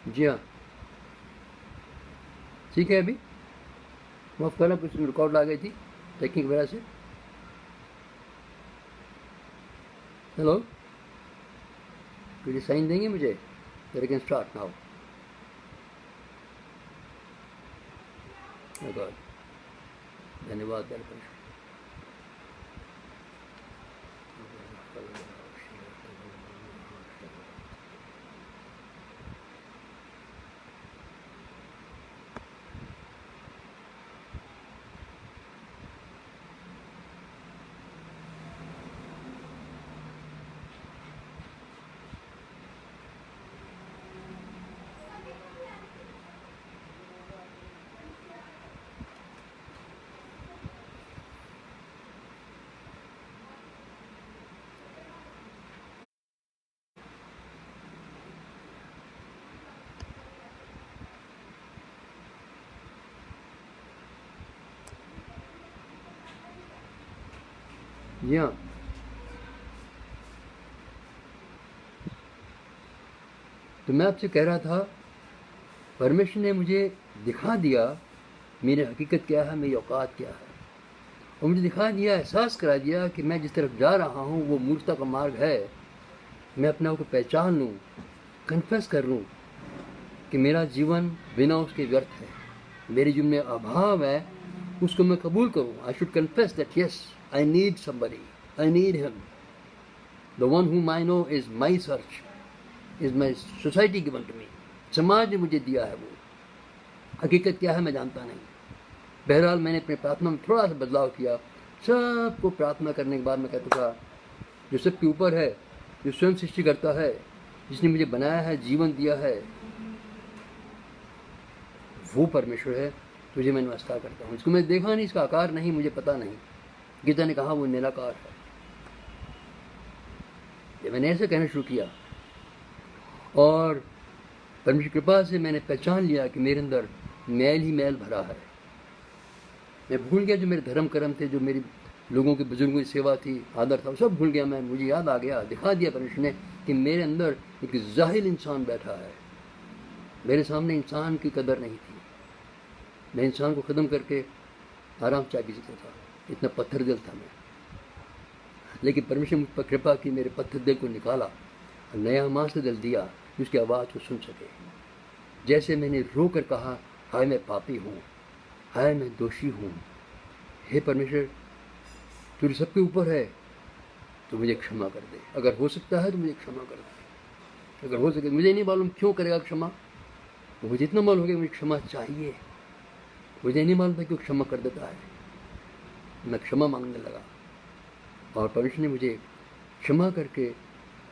जी हाँ, ठीक है। अभी माफ़ करना, कुछ रिकॉर्ड आ गई थी टेक्निक वजह से। हेलो, कुछ साइन देंगे मुझे? That can start now. My God, धन्यवाद दर्पण। जी हाँ, तो मैं आपसे कह रहा था, परमेश्वर ने मुझे दिखा दिया मेरी हकीकत क्या है, मेरी औकात क्या है, और मुझे दिखा दिया, एहसास करा दिया कि मैं जिस तरफ जा रहा हूँ वो मूर्खता का मार्ग है। मैं अपने आप को पहचान लूँ, कन्फेस कर लूँ कि मेरा जीवन बिना उसके व्यर्थ है, मेरे जीवन में अभाव है, उसको मैं कबूल करूँ। I should confess that yes, I need somebody, I need him, the one whom I know is my search, is my society given to me। समाज ने मुझे दिया है, वो हकीकत क्या है मैं जानता नहीं। बहरहाल मैंने अपने प्रार्थना में थोड़ा सा बदलाव किया। सबको प्रार्थना करने के बाद मैं कहता था, जो सबके ऊपर है, जो स्वयं सृष्टि करता है, जिसने मुझे बनाया है, जीवन दिया है, वो परमेश्वर है, तुझे मैं नमस्कार करता हूँ। इसको मैं देखा नहीं, इसका आकार नहीं, मुझे पता नहीं। गीता ने कहा वो निराकार है। जब मैंने ऐसे कहना शुरू किया और परमेश्वर की कृपा से मैंने पहचान लिया कि मेरे अंदर मैल ही मैल भरा है। मैं भूल गया जो मेरे धर्म कर्म थे, जो मेरी लोगों के बुजुर्गों की सेवा थी, आदर था, सब भूल गया मैं। मुझे याद आ गया, दिखा दिया परमेश्वर ने कि मेरे अंदर एक जाहिल इंसान बैठा है। मेरे सामने इंसान की कदर नहीं थी। मैं इंसान को ख़त्म करके आराम चाह की सकता था, इतना पत्थर दिल था मैं। लेकिन परमेश्वर मुझ पर कृपा की, मेरे पत्थर दिल को निकाला और नया मांस दिल दिया, जिसकी आवाज़ को सुन सके। जैसे मैंने रो कर कहा, हाय मैं पापी हूँ, हाय मैं दोषी हूँ, हे परमेश्वर तू सबके ऊपर है, तो मुझे क्षमा कर दे। अगर हो सकता है तो मुझे क्षमा कर दे। अगर हो सके, मुझे नहीं मालूम क्यों करेगा क्षमा, मुझे इतना मालूम हो गया मुझे क्षमा चाहिए। मुझे नहीं मालूम था कि वो क्षमा कर देता है। मैं क्षमा मांगने लगा और परमेश्वर ने मुझे क्षमा करके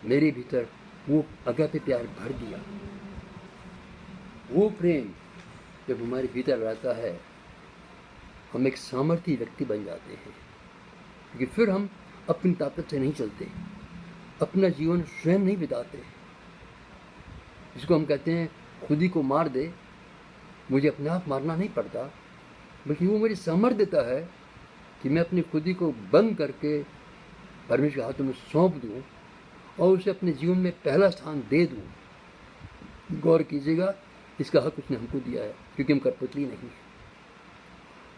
मेरे भीतर वो अगापे प्यार भर दिया। वो प्रेम जब हमारे भीतर रहता है, हम एक सामर्थी व्यक्ति बन जाते हैं, क्योंकि फिर हम अपनी ताकत से नहीं चलते, अपना जीवन स्वयं नहीं बिताते। जिसको हम कहते हैं खुद ही को मार दे, मुझे अपने आप मारना नहीं पड़ता, बल्कि वो मुझे सामर्थ्य देता है कि मैं अपनी खुदी को बंद करके परमेश्वर के हाथों में सौंप दूँ और उसे अपने जीवन में पहला स्थान दे दूँ। गौर कीजिएगा, इसका हक उसने हमको दिया है, क्योंकि हम कठपुतली नहीं है।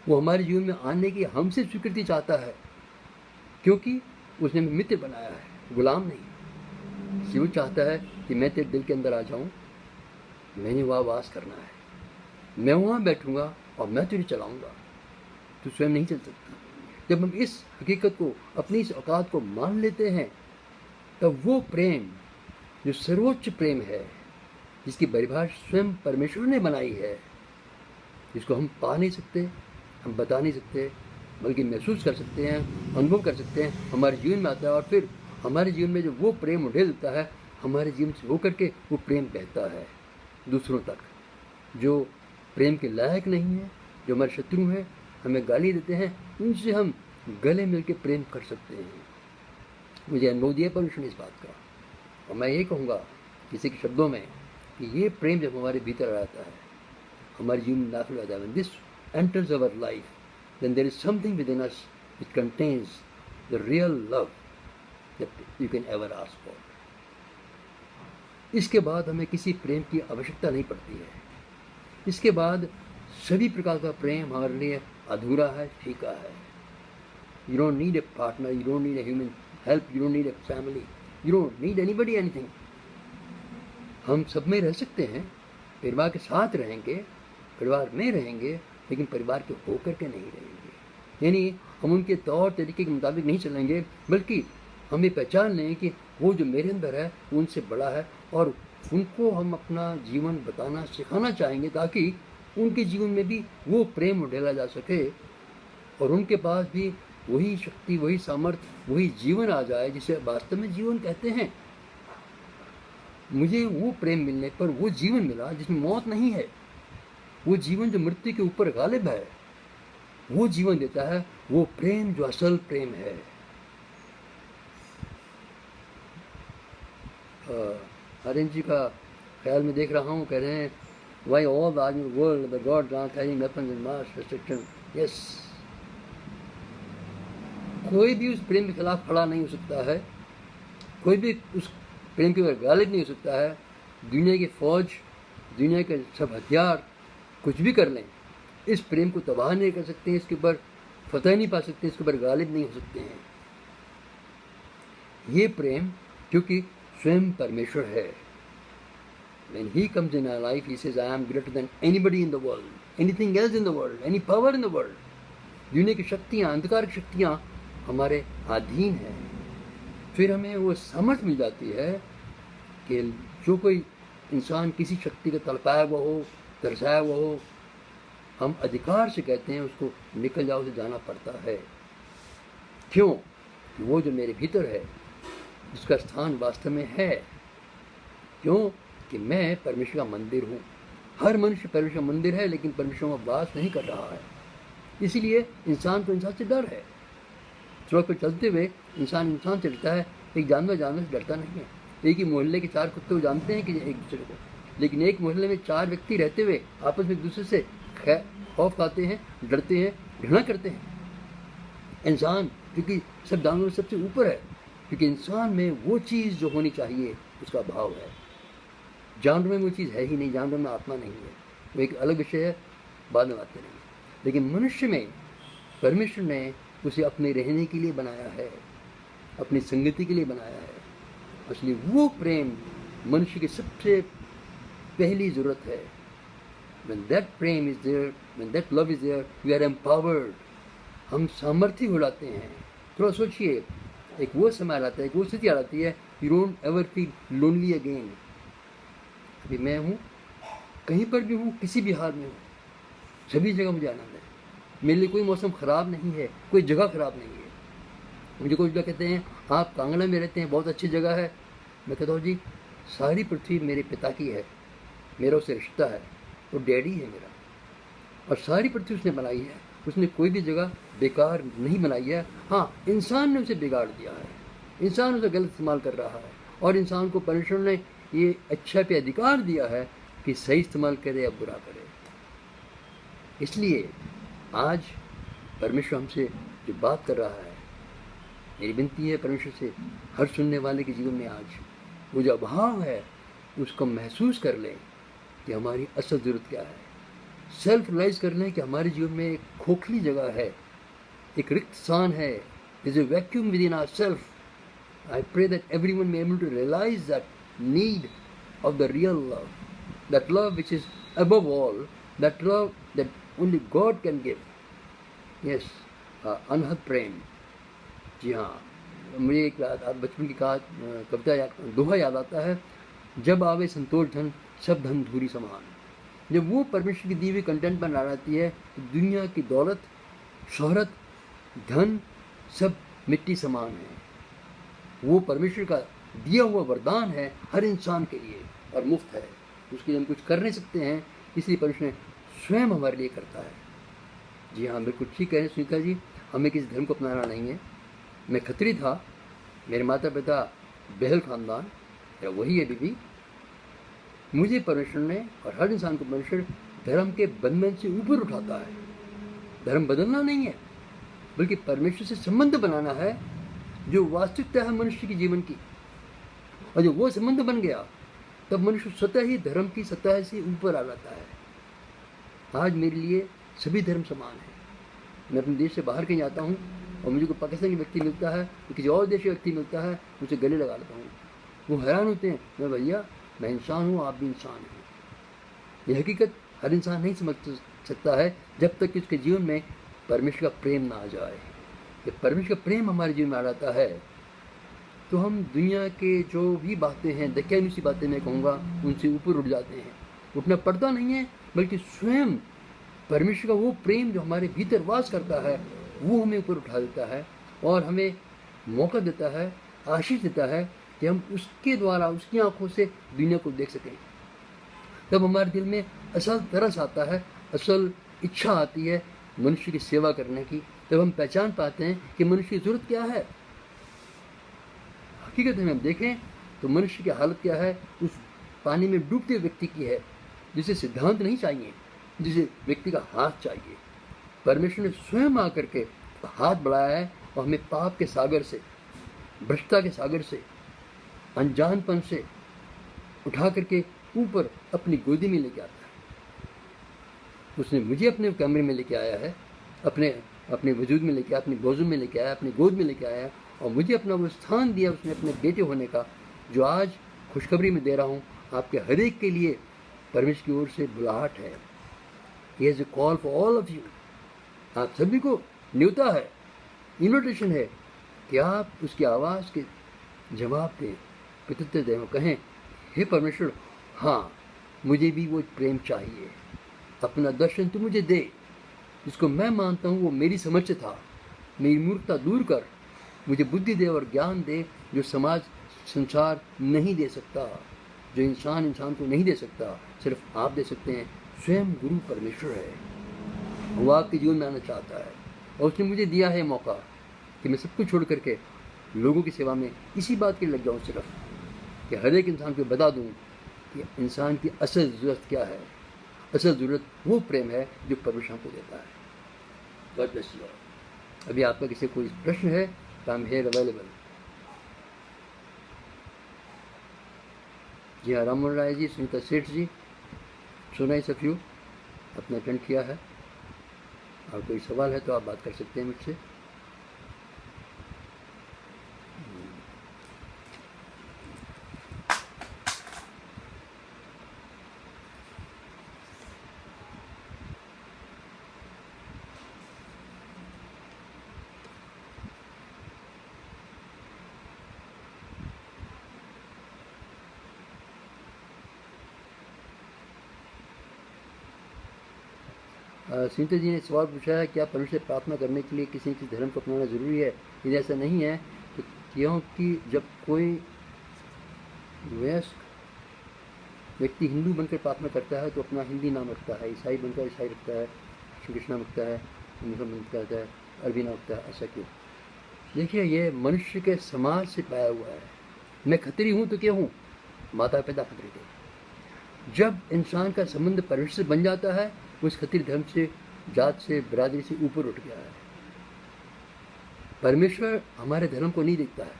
वो हमारे जीवन में आने की हमसे स्वीकृति चाहता है, क्योंकि उसने मित्र बनाया है, गुलाम नहीं। वो चाहता है कि मैं तेरे दिल के अंदर आ जाऊँ, मैंने वहाँ वास करना है, मैं वहाँ बैठूँगा और मैं तुझे चलाऊँगा, तू स्वयं नहीं चल सकता। जब हम इस हकीकत को, अपनी इस औकात को मान लेते हैं, तब वो प्रेम जो सर्वोच्च प्रेम है, जिसकी परिभाषा स्वयं परमेश्वर ने बनाई है, जिसको हम पा नहीं सकते, हम बता नहीं सकते, बल्कि महसूस कर सकते हैं, अनुभव कर सकते हैं, हमारे जीवन में आता है। और फिर हमारे जीवन में जो वो प्रेम उड़ेलता है, हमारे जीवन से होकर के वो प्रेम बहता है दूसरों तक। जो प्रेम के लायक नहीं है, जो हमारे शत्रु हैं, हमें गाली देते हैं, उनसे हम गले मिल के प्रेम कर सकते हैं। मुझे अनुभव दिया परमेश्वर ने इस बात का, और मैं ये कहूँगा किसी के शब्दों में कि ये प्रेम जब हमारे भीतर आता है, हमारे जीवन में दाखिल हो जाता है, when this enters our life, then there is something within us which contains the real love that you can ever ask for। इसके बाद हमें किसी प्रेम की आवश्यकता नहीं पड़ती है। इसके बाद सभी प्रकार का प्रेम हमारे लिए अधूरा है, फीका है। You don't need a partner, you don't need a human help, you don't need a family, you don't need anybody anything. हम सब में रह सकते हैं, परिवार के साथ रहेंगे, परिवार में रहेंगे, लेकिन परिवार के होकर के नहीं रहेंगे। यानी हम उनके तौर तरीके के मुताबिक नहीं चलेंगे, बल्कि हम ये पहचान लें कि वो जो मेरे अंदर है वो उनसे बड़ा है, और उनको हम अपना जीवन बताना सिखाना चाहेंगे ताकि उनके जीवन में भी वो प्रेम उड़ेला जा सके और उनके पास भी वही शक्ति, वही सामर्थ्य, वही जीवन आ जाए जिसे वास्तव में जीवन कहते हैं। मुझे वो प्रेम मिलने पर वो जीवन मिला जिसमें मौत नहीं है, वो जीवन जो मृत्यु के ऊपर गालिब है, वो जीवन देता है, वो प्रेम जो असल प्रेम है। आर्यन जी का ख्याल में देख रहा हूँ, कह रहे हैं why all the army world the God not having weapons and mass restriction. Yes, कोई भी उस प्रेम के खिलाफ खड़ा नहीं हो सकता है, कोई भी उस प्रेम के ऊपर गालिब नहीं हो सकता है। दुनिया की फौज, दुनिया के सब हथियार कुछ भी कर लें, इस प्रेम को तबाह नहीं कर सकते, इसके ऊपर फतह नहीं पा सकते, इसके ऊपर गालिब नहीं हो सकते हैं। ये प्रेम क्योंकि स्वयं परमेश्वर है। When he comes in our life, he says, I am greater than anybody in the world, anything else in the world, any power in the world. दुनिया की शक्तियाँ, अंधकार की शक्तियाँ हमारे अधीन हैं। फिर हमें वो समझ मिल जाती है कि जो कोई इंसान किसी शक्ति का तड़पाया हुआ हो, तरसाया हुआ हो, हम अधिकार से कहते हैं उसको निकल जाओ से जाना पड़ता है। क्यों? वो जो मेरे भीतर है, जिसका स्थान वास्तव में है। क्यों? कि मैं परमेश्वर का मंदिर हूँ। हर मनुष्य परमेश्वर का मंदिर है, लेकिन परमेश्वर में वास नहीं कर रहा है। इसीलिए इंसान को इंसान से डर है। सड़क पर चलते हुए इंसान से डरता है, एक जानवर से डरता नहीं है। एक ही मोहल्ले के 4 कुत्ते जानते हैं कि एक दूसरे को, लेकिन एक मोहल्ले में 4 व्यक्ति रहते हुए आपस में एक दूसरे से खौफ खाते हैं, डरते हैं, घृणा करते हैं। इंसान क्योंकि सब जानवरों से सबसे ऊपर है, क्योंकि इंसान में वो चीज़ जो होनी चाहिए उसका भाव है। जानवर में वो चीज़ है ही नहीं, जानवर में आत्मा नहीं है, वो एक अलग विषय है, बाद में बात करेंगे। लेकिन मनुष्य में परमेश्वर ने उसे अपने रहने के लिए बनाया है, अपनी संगति के लिए बनाया है। इसलिए वो प्रेम मनुष्य की सबसे पहली ज़रूरत है। When that prem is there, when that love is there, we are empowered. हम सामर्थ्य हो जाते हैं। थोड़ा सोचिए, एक वो समय आता है, एक वो स्थिति आ जाती है, you don't ever feel lonely again. अभी मैं हूँ, कहीं पर भी हूँ, किसी भी हाल में हूँ, सभी जगह मुझे आनंद है। मेरे लिए कोई मौसम ख़राब नहीं है, कोई जगह ख़राब नहीं है। मुझे कुछ लोग कहते हैं आप कांगड़ा में रहते हैं, बहुत अच्छी जगह है। मैं कहता हूँ जी, सारी पृथ्वी मेरे पिता की है, मेरा उससे रिश्ता है, वो डैडी है मेरा, और सारी पृथ्वी उसने बनाई है। उसने कोई भी जगह बेकार नहीं बनाई है। हाँ, इंसान ने उसे बिगाड़ दिया है, इंसान उसे गलत इस्तेमाल कर रहा है, और इंसान को परमेश्वर ने ये अच्छा पे अधिकार दिया है कि सही इस्तेमाल करे या बुरा करे। इसलिए आज परमेश्वर हमसे जो बात कर रहा है, मेरी विनती है परमेश्वर से, हर सुनने वाले के जीवन में आज वो जो अभाव है उसको महसूस कर लें कि हमारी असल ज़रूरत क्या है। सेल्फ रियलाइज़ कर लें कि हमारे जीवन में एक खोखली जगह है, एक रिक्त स्थान है, is a vacuum within our self. I pray that everyone may able to realise that need of the real love, that love which is above all, that love that only God can give. Yes, अनहद प्रेम। जी हाँ, मुझे एक बचपन की कविता दोहा याद आता है, जब आवे संतोष धन सब धन धूरी समान। जब वो परमेश्वर की दी हुई कंटेंट में आ जाती है तो दुनिया की दौलत, शोहरत, धन सब मिट्टी समान है। वो परमेश्वर का दिया हुआ वरदान है हर इंसान के लिए और मुफ्त है, उसके लिए हम कुछ कर नहीं सकते हैं, इसलिए परमेश्वर स्वयं हमारे लिए करता है। जी हाँ, बिल्कुल ठीक कह रहे हैं सुनीता जी, हमें किसी धर्म को अपनाना नहीं है। मैं खत्री था, मेरे माता पिता बहल ख़ानदान, मेरा वही है बीबी। मुझे परमेश्वर ने और हर इंसान को परमेश्वर धर्म के बंधन से ऊपर उठाता है। धर्म बदलना नहीं है, बल्कि परमेश्वर से संबंध बनाना है जो वास्तविकता है मनुष्य के जीवन की। और जब वो संबंध बन गया तब मनुष्य स्वतः ही धर्म की सतह से ऊपर आ जाता है। आज मेरे लिए सभी धर्म समान हैं। मैं अपने देश से बाहर कहीं जाता हूँ और मुझे कोई पाकिस्तानी व्यक्ति मिलता है, तो किसी और देश का व्यक्ति मिलता है, मुझे गले लगा लेता हूँ। वो हैरान होते हैं, मैं भैया मैं इंसान हूँ, आप भी इंसान हैं। ये हकीकत हर इंसान नहीं समझ सकता है जब तक कि उसके जीवन में परमेश्वर का प्रेम ना आ जाए। जब परमेश्वर का प्रेम हमारे जीवन में आ जाता है तो हम दुनिया के जो भी बातें हैं, दकियानुसी सी बातें मैं कहूँगा, उनसे ऊपर उठ जाते हैं। उठना पड़ता नहीं है, बल्कि स्वयं परमेश्वर का वो प्रेम जो हमारे भीतर वास करता है वो हमें ऊपर उठा देता है और हमें मौका देता है, आशीष देता है कि हम उसके द्वारा, उसकी आंखों से दुनिया को देख सकें। तब हमारे दिल में असल तरस आता है, असल इच्छा आती है मनुष्य की सेवा करने की। तब हम पहचान पाते हैं कि मनुष्य की ज़रूरत क्या है। हकीकत में हम देखें तो मनुष्य की हालत क्या है, उस पानी में डूबते व्यक्ति की है जिसे सिद्धांत नहीं चाहिए, जिसे व्यक्ति का हाथ चाहिए। परमेश्वर ने स्वयं आकर के हाथ बढ़ाया है और हमें पाप के सागर से, भ्रष्टता के सागर से, अनजानपन से उठा करके ऊपर अपनी गोदी में लेके आता है। उसने मुझे अपने कमरे में लेके आया है, अपने वजूद में लेके आया, अपनी बोझों में लेके आया, अपनी गोद में लेके आया और मुझे अपना वो स्थान दिया उसने अपने बेटे होने का, जो आज खुशखबरी में दे रहा हूँ आपके हर एक के लिए। परमेश्वर की ओर से बुलाहट है, he has a call for all of you. आप सभी को न्योता है, इन्विटेशन है कि आप उसकी आवाज़ के जवाब दें, प्रत्युत्तर दें, कहें हे परमेश्वर, हाँ मुझे भी वो प्रेम चाहिए, अपना दर्शन तू मुझे दे, जिसको मैं मानता हूँ वो मेरी समझ से था। मेरी मूर्खता दूर कर, मुझे बुद्धि दे और ज्ञान दे जो समाज संसार नहीं दे सकता, जो इंसान को नहीं दे सकता, सिर्फ आप दे सकते हैं। स्वयं गुरु परमेश्वर है, वो आपके जीवन में आना चाहता है और उसने मुझे दिया है मौका कि मैं सब कुछ छोड़ करके लोगों की सेवा में इसी बात के लिए लग जाऊँ, सिर्फ कि हर एक इंसान को बता दूँ कि इंसान की असल ज़रूरत क्या है। असल ज़रूरत वो प्रेम है जो परमेश्वर को देता है। God bless you. अभी आपका किसी कोई प्रश्न है तो आई एम हियर अवेलेबल। जी हाँ, राममोहन राय जी, सुनीता सेठ जी, सो नाइस ऑफ यू, अपना अटेंड किया है। और कोई सवाल है तो आप बात कर सकते हैं मुझसे। सुनीता जी ने सवाल पूछा है, क्या परमेश्वर से प्रार्थना करने के लिए किसी धर्म को अपनाना ज़रूरी है? यदि ऐसा नहीं है तो क्योंकि जब कोई वयस्क व्यक्ति हिंदू बनकर प्रार्थना करता है तो अपना हिंदी नाम रखता है, ईसाई बनकर ईसाई रखता है, श्री कृष्णा रखता है, मुसलमान रखता है, अरबी नाम रखता है, ऐसा क्यों? देखिए, ये मनुष्य के समाज से पाया हुआ है। मैं खत्री हूँ तो क्या हूँ? माता पिता खत्री थे। जब इंसान का संबंध परमेश्वर से बन जाता है, उस खतिर धर्म से, जात से, बिरादरी से ऊपर उठ गया है। परमेश्वर हमारे धर्म को नहीं देखता है,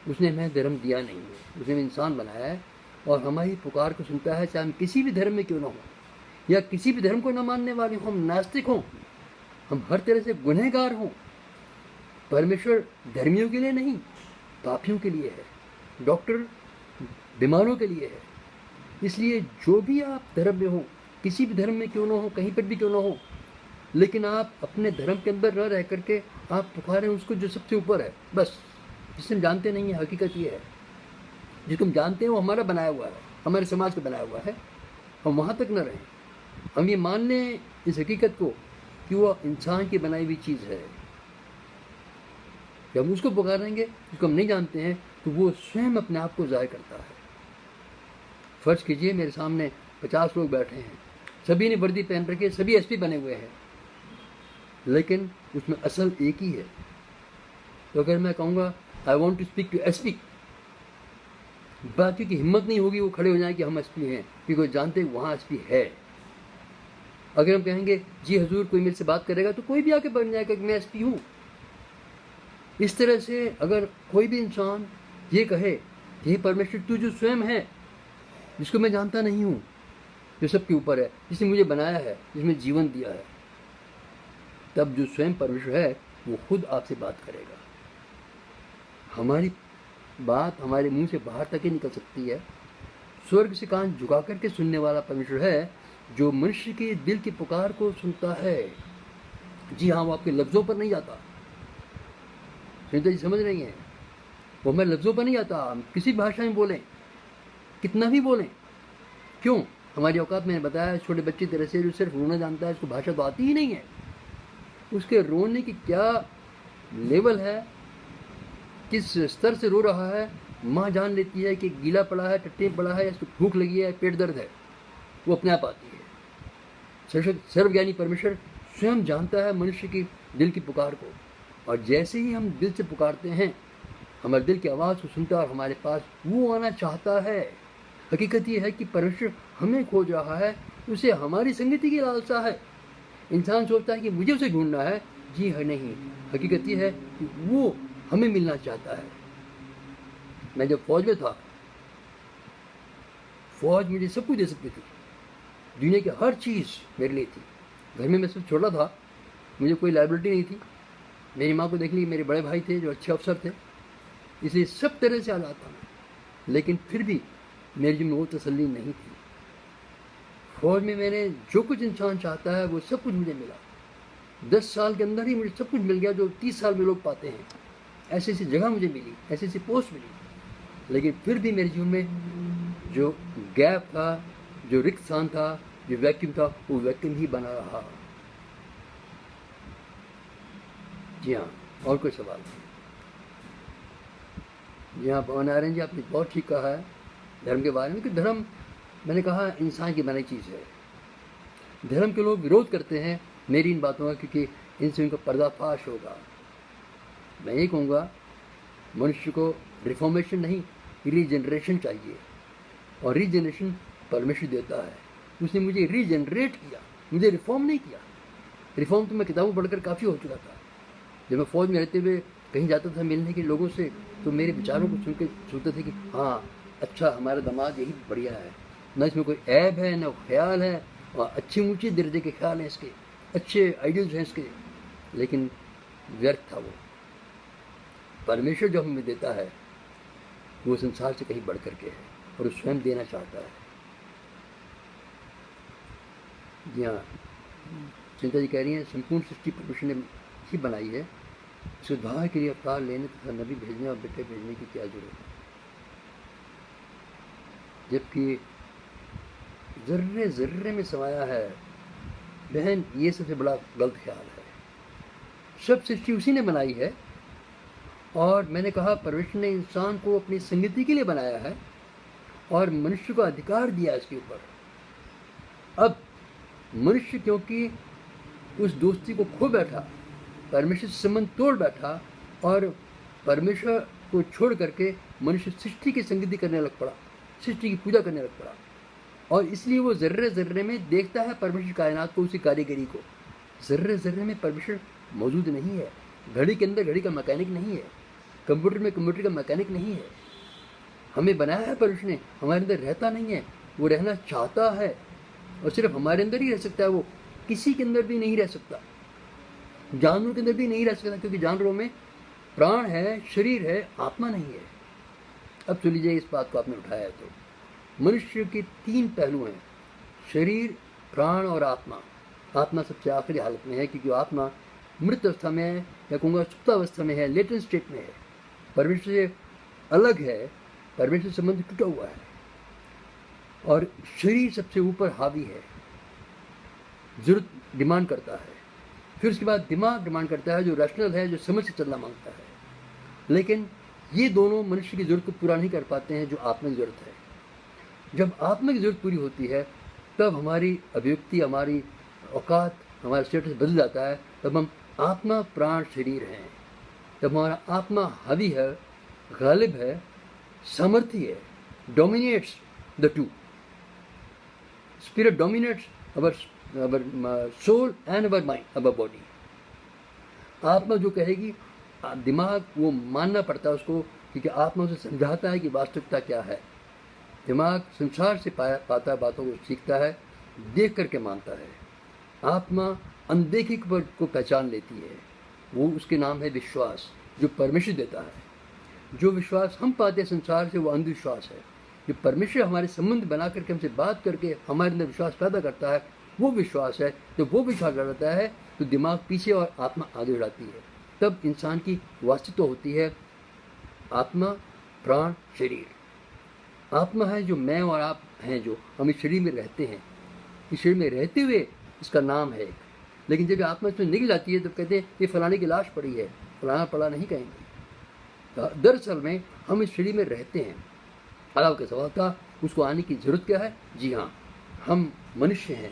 उसने हमें धर्म दिया नहीं है, उसने हमें इंसान बनाया है और हमारी पुकार को सुनता है, चाहे हम किसी भी धर्म में क्यों ना हो या किसी भी धर्म को न मानने वाले हों, हम नास्तिक हों, हम हर तरह से गुनहगार हों। परमेश्वर धर्मियों के लिए नहीं, पापियों के लिए है, डॉक्टर बीमारों के लिए है। इसलिए जो भी आप धर्म में हो, किसी भी धर्म में क्यों ना हो, कहीं पर भी क्यों ना हो, लेकिन आप अपने धर्म के अंदर न रह करके आप पुकारें उसको जो सबसे ऊपर है, बस जिसे हम जानते नहीं है। हकीकत ये है, जिसको हम जानते हैं वो हमारा बनाया हुआ है, हमारे समाज का बनाया हुआ है। हम वहाँ तक न रहें, हम ये मान लें इस हकीकत को कि वो इंसान की बनाई हुई चीज़ है। जब हम उसको पुकारेंगे जिसको हम नहीं जानते हैं तो वो स्वयं अपने आप को ज़ाहिर करता है। फ़र्ज़ कीजिए मेरे सामने 50 लोग बैठे हैं, सभी ने वर्दी पहन रखी है, सभी एसपी बने हुए हैं, लेकिन उसमें असल एक ही है। तो अगर मैं कहूँगा I want to speak to SP, बाकी की हिम्मत नहीं होगी वो खड़े हो जाए कि हम एसपी हैं, क्योंकि जानते वहाँ एसपी है। अगर हम कहेंगे जी हजूर कोई मेरे से बात करेगा, तो कोई भी आके बन जाएगा कि मैं एसपी हूँ। इस तरह से अगर कोई भी इंसान ये कहे कि परमेश्वर तू जो स्वयं है जिसको मैं जानता नहीं हूँ, जो सबके ऊपर है, जिसने मुझे बनाया है, जिसने जीवन दिया है, तब जो स्वयं परमेश्वर है वो खुद आपसे बात करेगा। हमारी बात हमारे मुंह से बाहर तक ही निकल सकती है। स्वर्ग से कान झुका करके सुनने वाला परमेश्वर है, जो मनुष्य के दिल की पुकार को सुनता है। जी हाँ, वो आपके लफ्ज़ों पर नहीं जाता। सुनीता जी समझ रही हैं, वो हमारे लफ्ज़ों पर नहीं आता। हम किसी भाषा में बोलें, कितना भी बोलें, क्यों? हमारी औकात मैंने बताया, छोटे बच्चे तरह से जो सिर्फ रोना जानता है, उसको भाषा तो आती ही नहीं है। उसके रोने की क्या लेवल है, किस स्तर से रो रहा है, माँ जान लेती है कि गीला पड़ा है, टट्टी पड़ा है, इसको भूख लगी है, पेट दर्द है, वो अपने आप आती है। सर्वज्ञानी परमेश्वर स्वयं जानता है मनुष्य की दिल की पुकार को, और जैसे ही हम दिल से पुकारते हैं, हमारे दिल की आवाज़ को सुनता है और हमारे पास वो आना चाहता है। हकीकत ये है कि परमेश्वर हमें खोज रहा है, उसे हमारी संगति की लालसा है। इंसान सोचता है कि मुझे उसे ढूंढना है, जी है नहीं, हकीकत ये है कि वो हमें मिलना चाहता है। मैं जब फौज में था, फौज मुझे सब कुछ दे सकती थी, दुनिया की हर चीज़ मेरे लिए थी। घर में मैं सब छोटा था, मुझे कोई लाइबिलिटी नहीं थी। मेरी माँ को देख ली, मेरे बड़े भाई थे जो अच्छे अफसर थे, इसलिए सब तरह से आज़ाद था मैं। लेकिन फिर भी मेरे जीवन में वो तसल्ली नहीं थी। फौज में मैंने जो कुछ इंसान चाहता है वो सब कुछ मुझे मिला। 10 साल के अंदर ही मुझे सब कुछ मिल गया जो 30 साल में लोग पाते हैं। ऐसी ऐसी जगह मुझे मिली, ऐसी ऐसी पोस्ट मिली। लेकिन फिर भी मेरे जीवन में जो गैप था, जो रिक्त स्थान था, जो वैक्यूम था, वो वैक्यूम ही बना रहा। जी हाँ, और कोई सवाल? जी हाँ, पवन नारायण जी, आपने बहुत ठीक कहा है धर्म के बारे में, कि धर्म, मैंने कहा, इंसान की बनाई चीज़ है। धर्म के लोग विरोध करते हैं मेरी इन बातों का, क्योंकि इनसे उनका पर्दाफाश होगा। मैं ये कहूँगा, मनुष्य को रिफॉर्मेशन नहीं, रीजनरेशन चाहिए, और रीजनरेशन परमेश्वर देता है। उसने मुझे रीजनरेट किया, मुझे रिफॉर्म नहीं किया। रिफॉर्म तो मैं किताबों पढ़कर काफ़ी हो चुका था। जब मैं फौज में रहते हुए कहीं जाता था मिलने के लोगों से, तो मेरे विचारों को सुन के सोचते थे कि हाँ, अच्छा, हमारा दामाद यही बढ़िया है, न इसमें कोई ऐब है, न ख्याल है, और अच्छे ऊँचे दर्जे के ख्याल हैं इसके, अच्छे आइडियल्स हैं इसके। लेकिन व्यर्थ था वो। परमेश्वर जो हमें देता है वो संसार से कहीं बढ़ करके है, और वो स्वयं देना चाहता है। जी हाँ, चिंता जी कह रही हैं, संपूर्ण सृष्टि परमेश्वर ने ही बनाई है, सुधार के लिए अवतार लेने तथा नबी भेजने और बेटे भेजने की क्या जरूरत है? जबकि जर्रे जर्रे में समाया है। बहन, ये सबसे बड़ा गलत ख्याल है। सब सृष्टि उसी ने बनाई है, और मैंने कहा परमेश्वर ने इंसान को अपनी संगति के लिए बनाया है, और मनुष्य को अधिकार दिया इसके ऊपर। अब मनुष्य क्योंकि उस दोस्ती को खो बैठा, परमेश्वर से संबंध तोड़ बैठा, और परमेश्वर को छोड़ करके मनुष्य सृष्टि की संगति करने लग पड़ा, सृष्टि की पूजा करने लग पड़ा, और इसलिए वो जर्रे जर्रे में देखता है परमेश्वर कायनात को, उसी कारीगरी को। जर्रे जर्रे में परमेश्वर मौजूद नहीं है। घड़ी के अंदर घड़ी का मैकेनिक नहीं है, कंप्यूटर में कंप्यूटर का मैकेनिक नहीं है। हमें बनाया है परमेश्वर ने, हमारे अंदर रहता नहीं है। वो रहना चाहता है, और सिर्फ हमारे अंदर ही रह सकता है। वो किसी के अंदर भी नहीं रह सकता, जानवरों के अंदर भी नहीं रह सकता, क्योंकि जानवरों में प्राण है, शरीर है, आत्मा नहीं है। अब सुन लीजिए, इस बात को आपने उठाया है तो मनुष्य के 3 पहलू हैं, शरीर, प्राण और आत्मा। आत्मा सबसे आखिरी हालत में है, क्योंकि आत्मा मृत अवस्था में है, या कहूँगा सुप्तावस्था में है, लेटेंट स्टेट में है, परमेश्वर से अलग है, परमेश्वर से संबंध टूटा हुआ है। और शरीर सबसे ऊपर हावी है, जरूरत डिमांड करता है। फिर उसके बाद दिमाग डिमांड करता है, जो रैशनल है, जो समझ से चलना मांगता है। लेकिन ये दोनों मनुष्य की जरूरत को पूरा नहीं कर पाते हैं, जो आत्मा की जरूरत है। जब आत्मा की जरूरत पूरी होती है, तब हमारी अभिव्यक्ति, हमारी औकात, हमारा स्टेटस बदल जाता है। तब हम आत्मा, प्राण, शरीर हैं। तब हमारा आत्मा हावी है, गालिब है, सामर्थ्य है, dominates the two. Spirit dominates our soul and our mind, our body. आत्मा जो कहेगी, दिमाग वो मानना पड़ता है उसको, क्योंकि आत्मा उसे समझाता है कि वास्तविकता क्या है। दिमाग संसार से पाता बातों को सीखता है, देख करके मानता है। आत्मा अनदेखी को पहचान लेती है, वो उसके नाम है विश्वास, जो परमेश्वर देता है। जो विश्वास हम पाते हैं संसार से, वो अंधविश्वास है। जो परमेश्वर हमारे संबंध बना करके हमसे बात करके हमारे अंदर विश्वास पैदा करता है, वो विश्वास है। जब वो विश्वास रहता है तो दिमाग पीछे और आत्मा आगे बढ़ाती है। तब इंसान की वास्तविकता होती है आत्मा, प्राण, शरीर। आत्मा है जो मैं और आप हैं, जो हम इस शरीर में रहते हैं। इस शरीर में रहते हुए इसका नाम है। लेकिन जब आत्मा इसमें निकल जाती है तो कहते हैं ये फलाने की लाश पड़ी है, फलाना पड़ा नहीं कहेंगे। दरअसल में हम इस शरीर में रहते हैं। आपका सवाल था उसको आने की ज़रूरत क्या है? जी हाँ, हम मनुष्य हैं।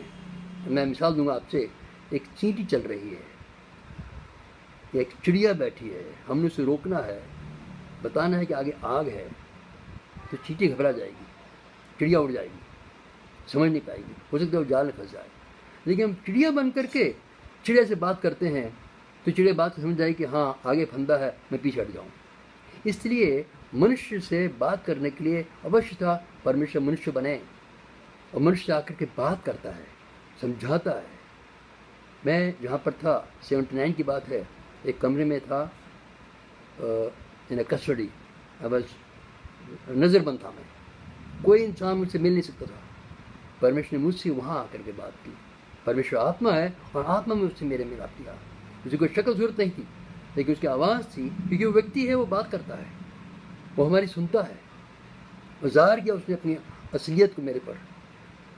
मैं मिसाल दूंगा आपसे। एक चींटी चल रही है, एक चिड़िया बैठी है, हमने उसे रोकना है, बताना है कि आगे आग है, तो चींटी घबरा जाएगी, चिड़िया उड़ जाएगी, समझ नहीं पाएगी, हो सकता है वो जाल में फंस जाए। लेकिन हम चिड़िया बन करके चिड़िया से बात करते हैं तो चिड़िया बात समझ जाए कि हाँ आगे फंदा है, मैं पीछे हट जाऊँ। इसलिए मनुष्य से बात करने के लिए अवश्य था परमेश्वर मनुष्य बने, और मनुष्य आकर के बात करता है, समझाता है। मैं जहाँ पर था, 79 की बात है, एक कमरे में था, इन कस्टडी, बस नज़रबंद था मैं, कोई इंसान मुझसे मिल नहीं सकता था। परमेश्वर ने मुझसे वहाँ आकर के बात की। परमेश्वर आत्मा है और आत्मा में उससे मेरे मिलाप किया। उसे कोई शक्ल सूरत नहीं थी, लेकिन उसकी आवाज़ थी, क्योंकि वो व्यक्ति है, वो बात करता है, वो हमारी सुनता है। और ज़ाहिर किया उसने अपनी असलियत को मेरे पर,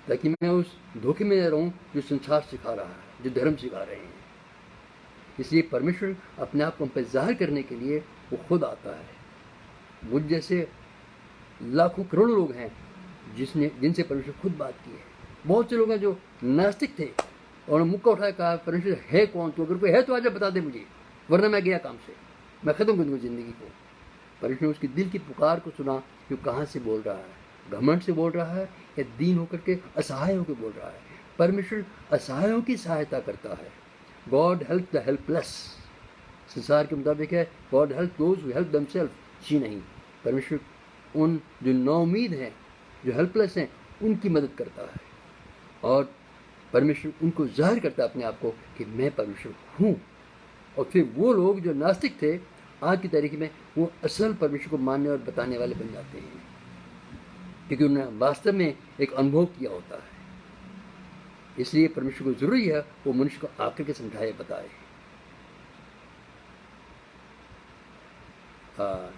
ताकि मैं उस धोखे में रहूं जो संसार सिखा रहा है, जो धर्म सिखा रहे हैं। इसलिए परमेश्वर अपने आप को हम पर जाहिर करने के लिए वो खुद आता है। मुझ जैसे लाखों करोड़ों लोग हैं जिनसे परमेश्वर खुद बात की है। बहुत से लोग हैं जो नास्तिक थे और मुक्का उठाया, कहा परमेश्वर है कौन? तो अगर कोई है तो आजा बता दे मुझे, वरना मैं गया काम से, मैं ख़त्म कर दूँगा ज़िंदगी को। परमेश्वर ने उसकी दिल की पुकार को सुना कि वो कहाँ से बोल रहा है, घमंड से बोल रहा है या दीन होकर के असहाय होकर बोल रहा है। परमेश्वर असहायों की सहायता करता है। God help the helpless. संसार के मुताबिक है God help those who help themselves. जी नहीं, परमेश्वर उन जो नाउमीद हैं, जो हेल्पलेस हैं, उनकी मदद करता है। और परमेश्वर उनको जाहिर करता है अपने आप को कि मैं परमेश्वर हूँ। और फिर वो लोग जो नास्तिक थे आज की तारीख में, वो असल परमेश्वर को मानने और बताने वाले बन जाते हैं, क्योंकि उन्होंने वास्तव में एक अनुभव किया होता है। इसलिए परमेश्वर को जरूरी है वो मनुष्य को आकर के समझाए, बताए।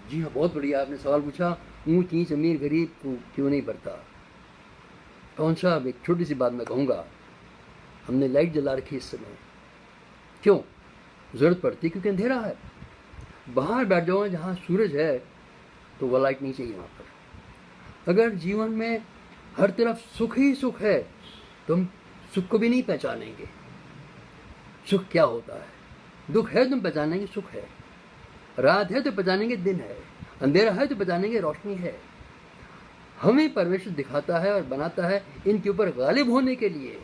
जी हाँ, बहुत बढ़िया आपने सवाल पूछा, ऊँच नीच अमीर गरीब को क्यों नहीं बढ़ता। कौन सा? एक छोटी सी बात मैं कहूँगा, हमने लाइट जला रखी इस समय, क्यों ज़रूरत पड़ती? क्योंकि अंधेरा है। बाहर बैठ जाओ जहाँ सूरज है तो वह लाइट नहीं चाहिए वहाँ पर। अगर जीवन में हर तरफ सुख ही सुख है तो हम सुख को भी नहीं पहचानेंगे। सुख क्या होता है? दुख है तो हम पहचानेंगे सुख है, रात है तो पहचानेंगे दिन है, अंधेरा है तो पहचानेंगे रोशनी है। हमें परमेश्वर दिखाता है और बनाता है इनके ऊपर गालिब होने के लिए।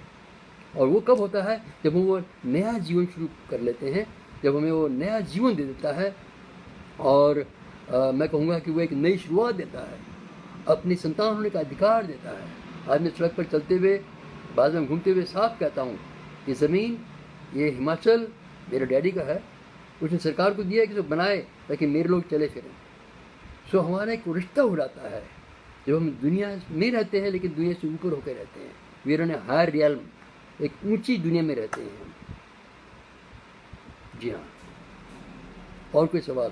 और वो कब होता है? जब हम वो नया जीवन शुरू कर लेते हैं, जब हमें वो नया जीवन दे देता है। और मैं कहूँगा कि वो एक नई शुरुआत देता है, अपनी संतान होने का अधिकार देता है। आज मैं सड़क पर चलते हुए, बाद में घूमते हुए साफ कहता हूँ, ये ज़मीन, ये हिमाचल मेरे डैडी का है, उसने सरकार को दिया कि जो बनाए ताकि मेरे लोग चले फिरें। सो हमारा एक रिश्ता हो जाता है जब हम दुनिया में रहते हैं, लेकिन दुनिया से ऊपर होकर रहते हैं। We are in a higher realm, एक ऊंची दुनिया में रहते हैं। जी हाँ, और कोई सवाल?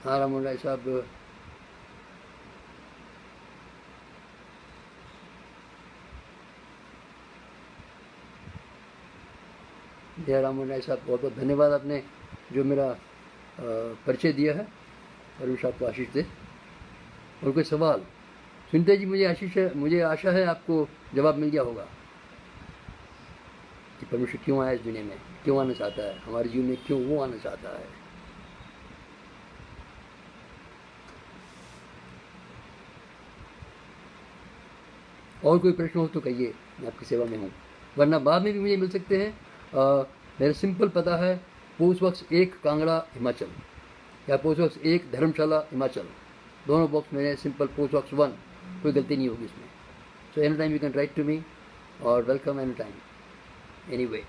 हाँ राममोहन राय साहब, जय राममोहन राय साहब, बहुत बहुत धन्यवाद आपने जो मेरा परिचय दिया है। परमेश्वर आपको आशीष दे। और कोई सवाल? सुनते जी, मुझे आशा है आपको जवाब मिल गया होगा कि परमेश्वर क्यों आया इस दुनिया में, क्यों आना चाहता है, हमारे जीवन में क्यों वो आना चाहता है। और कोई प्रश्न हो तो कहिए, मैं आपकी सेवा में हूँ, वरना बाद में भी मुझे मिल सकते हैं। मेरा सिंपल पता है, पोस्ट बॉक्स 1 कांगड़ा हिमाचल, या पोस्ट बॉक्स 1 धर्मशाला हिमाचल। दोनों बॉक्स मेरे सिंपल पोस्ट बॉक्स 1 कोई गलती नहीं होगी इसमें। So any time you can write to me और वेलकम एनी टाइम एनी।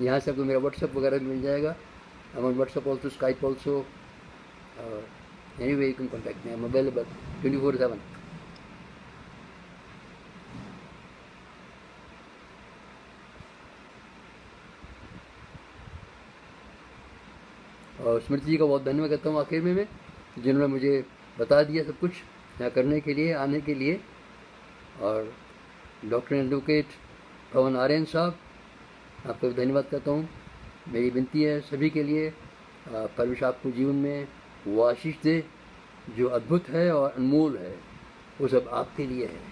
यहाँ से आपको मेरा व्हाट्सअप वगैरह भी मिल जाएगा। I am on WhatsApp also, Skype also, anyway you can contact me, I am available 24/7। और स्मृति जी का बहुत धन्यवाद करता हूँ आखिर में मैं, जिन्होंने मुझे बता दिया सब कुछ यहाँ करने के लिए, आने के लिए। और डॉक्टर एडवोकेट पवन आर्यन साहब, आपको धन्यवाद करता हूँ। मेरी विनती है सभी के लिए, परमेश्वर आपको जीवन में वो आशीष दे जो अद्भुत है और अनमोल है, वो सब आपके लिए है।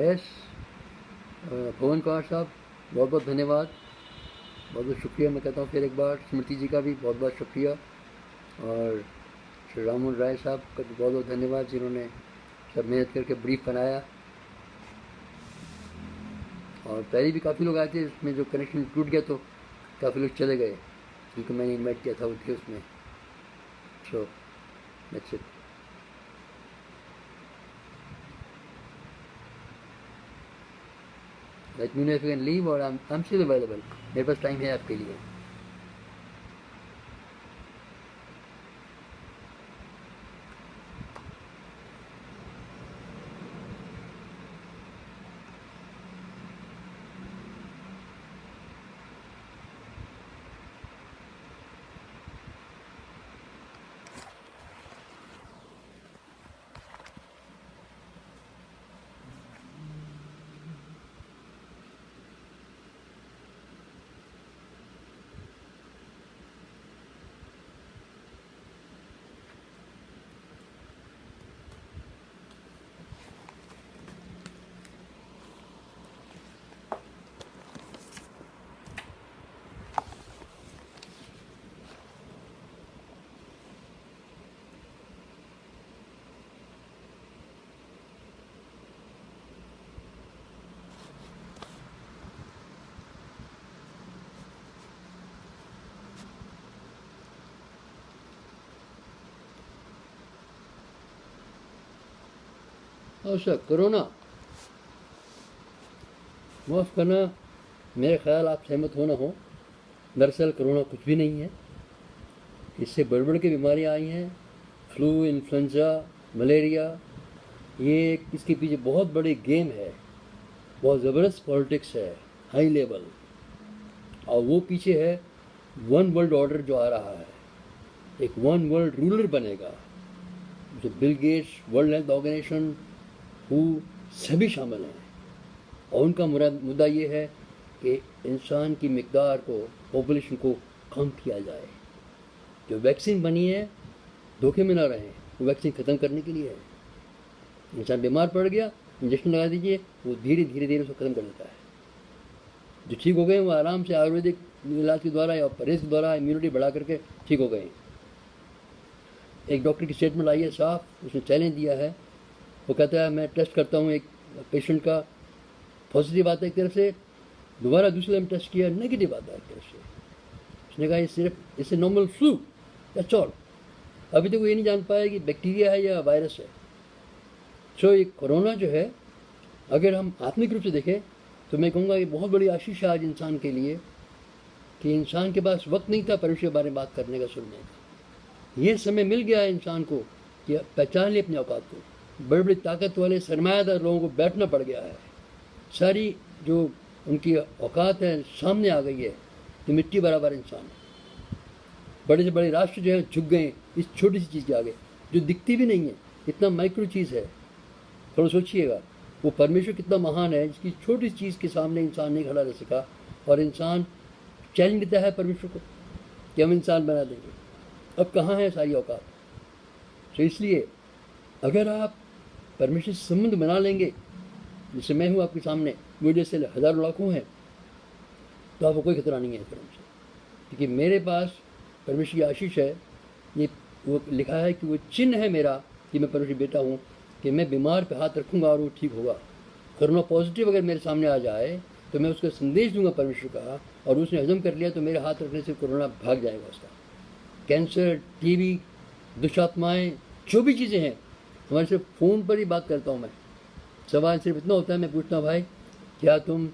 यस, पवन कुमार साहब बहुत बहुत धन्यवाद, बहुत बहुत शुक्रिया मैं कहता हूँ फिर एक बार। स्मृति जी का भी बहुत बहुत शुक्रिया, और श्री राममोहन राय साहब का भी बहुत बहुत धन्यवाद, जिन्होंने सब मेहनत करके ब्रीफ बनाया। और पहले भी काफ़ी लोग आए थे, इसमें जो कनेक्शन टूट गया तो काफ़ी लोग चले गए, क्योंकि मैंने इन्वाइट किया था उनके उसमें। So that's it. Let me know if you can leave, और I'm still available। मेरे पास टाइम है आपके लिए। अच्छा, कोरोना माफ़ करना, मेरे ख्याल आप सहमत हो ना हो, दरअसल कोरोना कुछ भी नहीं है। इससे बड़ी बड़ी बीमारियाँ आई हैं, फ्लू, इन्फ्लुएंजा, मलेरिया। ये इसके पीछे बहुत बड़ी गेम है, बहुत ज़बरदस्त पॉलिटिक्स है, हाई लेवल। और वो पीछे है वन वर्ल्ड ऑर्डर जो आ रहा है, एक वन वर्ल्ड रूलर बनेगा, जो Bill Gates, world health organisation, सभी शामिल हैं। और उनका मुद्दा ये है कि इंसान की मिकदार को, पॉपुलेशन को कम किया जाए। जो वैक्सीन बनी है, धोखे में ना रहें, वो वैक्सीन ख़त्म करने के लिए है। इंसान बीमार पड़ गया, इंजेक्शन लगा दीजिए, वो धीरे धीरे उसको ख़त्म कर देता है। जो ठीक हो गए वो आराम से आयुर्वेदिक इलाज के द्वारा या परहेज के द्वारा इम्यूनिटी बढ़ा करके ठीक हो गए। एक डॉक्टर की स्टेटमेंट आई है साफ, उसने चैलेंज दिया है। वो कहता है मैं टेस्ट करता हूँ एक पेशेंट का, पॉजिटिव आता है एक तरफ से, दोबारा दूसरे में टेस्ट किया, नेगेटिव आता है एक तरफ से। उसने कहा ये सिर्फ इससे नॉर्मल फ्लू, दैट्स ऑल। अभी तक वो ये नहीं जान पाया कि बैक्टीरिया है या वायरस है। सो ये कोरोना जो है, अगर हम आत्मिक रूप से देखें तो मैं कहूँगा कि बहुत बड़ी आशीष है आज इंसान के लिए, कि इंसान के पास वक्त नहीं था परमेश्वर के बारे में बात करने का, सुनने का। ये समय मिल गया है इंसान को कि पहचान ले अपने औकात को। बड़े बड़े ताकत वाले सरमायादार लोगों को बैठना पड़ गया है, सारी जो उनकी औकात है सामने आ गई है कि मिट्टी बराबर इंसान। बड़े से बड़े राष्ट्र जो है झुक गए इस छोटी सी चीज़ के आगे, जो दिखती भी नहीं है, इतना माइक्रो चीज़ है। थोड़ा सोचिएगा वो परमेश्वर कितना महान है, जिसकी छोटी सी चीज़ के सामने इंसान नहीं खड़ा रह सका, और इंसान चैलेंज देता है परमेश्वर को कि हम इंसान बना देंगे। अब कहाँ है सारी औकात? तो इसलिए अगर आप परमेश्वर से संबंध बना लेंगे जैसे मैं हूँ आपके सामने, मुझे से हज़ारों लाखों हैं, तो आपको कोई खतरा नहीं है कर्म से, क्योंकि मेरे पास परमेश्वर की आशीष है। ये वो लिखा है कि वो चिन्ह है मेरा कि मैं परमेश्वर बेटा हूँ, कि मैं बीमार पे हाथ रखूँगा और वो ठीक होगा। कोरोना पॉजिटिव अगर मेरे सामने आ जाए तो मैं उसका संदेश दूंगा परमेश्वर का, और उसने हजम कर लिया तो मेरे हाथ रखने से कोरोना भाग जाएगा उसका। कैंसर, टीबी, दुष्टात्माएँ, जो भी चीज़ें हैं, हमारे सिर्फ फ़ोन पर ही बात करता हूँ मैं। सवाल सिर्फ इतना होता है, मैं पूछता हूँ भाई क्या तुम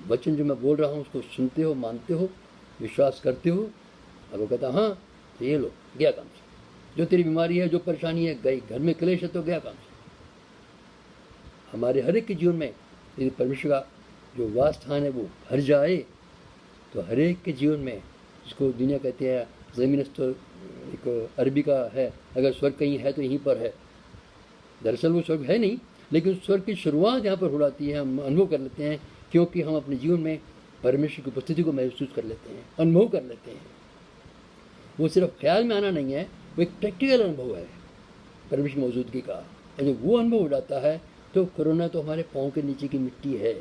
वचन जो मैं बोल रहा हूँ उसको सुनते हो, मानते हो, विश्वास करते हो? अब वो कहता हाँ, तो ये लो, गया काम से। जो तेरी बीमारी है, जो परेशानी है, गई। घर में क्लेश है तो गया काम से। हमारे हर एक के जीवन में यदि परमेश्वर का जो वास स्थान है वो भर जाए तो हर एक के जीवन में, जिसको दुनिया कहते हैं ज़मीनस्थ, एक अरबी का है, अगर स्वर्ग कहीं है तो यहीं पर है। दरअसल वो स्वर्ग है नहीं, लेकिन स्वर्ग की शुरुआत यहाँ पर हो जाती है, हम अनुभव कर लेते हैं, क्योंकि हम अपने जीवन में परमेश्वर की उपस्थिति को महसूस कर लेते हैं, अनुभव कर लेते हैं। वो सिर्फ ख्याल में आना नहीं है, वो एक प्रैक्टिकल अनुभव है परमेश्वर की मौजूदगी का। और जब वो अनुभव हो जाता है तो कोरोना तो हमारे पाँव के नीचे की मिट्टी है।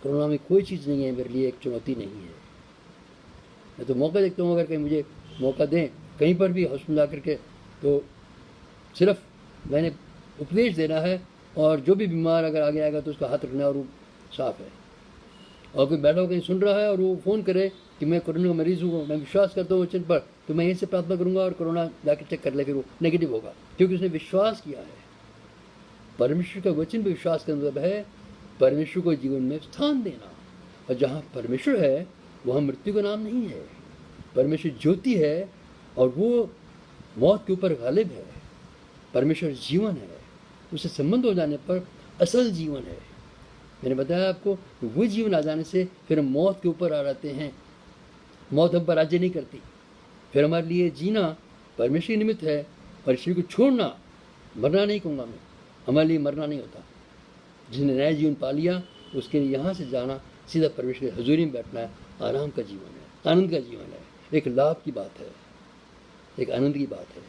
कोरोना में कोई चीज़ नहीं है, मेरे लिए एक चुनौती नहीं है। मैं तो मौका देखता हूँ, अगर कहीं मुझे मौका दें कहीं पर भी हॉस्पिटल जा करके, तो सिर्फ मैंने उपदेश देना है, और जो भी बीमार अगर आगे आएगा तो उसका हाथ रखना और वो साफ है। और कोई बैठा हो कहीं सुन रहा है और वो फ़ोन करे कि मैं कोरोना का मरीज़ हूँ, मैं विश्वास करता हूँ वचन पर, तो मैं यहीं से प्रार्थना करूँगा और कोरोना जाके चेक कर ले, फिर वो नेगेटिव होगा, क्योंकि उसने विश्वास किया है। परमेश्वर का वचन पर विश्वास का मतलब है परमेश्वर को जीवन में स्थान देना। और जहाँ परमेश्वर है वहाँ मृत्यु का नाम नहीं है। परमेश्वर ज्योति है और वो मौत के ऊपर गालिब है। परमेश्वर जीवन है, उससे संबंध हो जाने पर असल जीवन है। मैंने बताया आपको, वो जीवन आ जाने से फिर हम मौत के ऊपर आ जाते हैं। मौत हम पर राज्य नहीं करती। फिर हमारे लिए जीना परमेश्वर निमित्त है, और शरीर को छोड़ना, मरना नहीं कहूँगा मैं, हमारे लिए मरना नहीं होता। जिसने नया जीवन पा लिया उसके लिए यहाँ से जाना सीधा परमेश्वर की हजूरी में बैठना है। आराम का जीवन है, आनंद का जीवन है, एक लाभ की बात है, एक आनंद की बात है।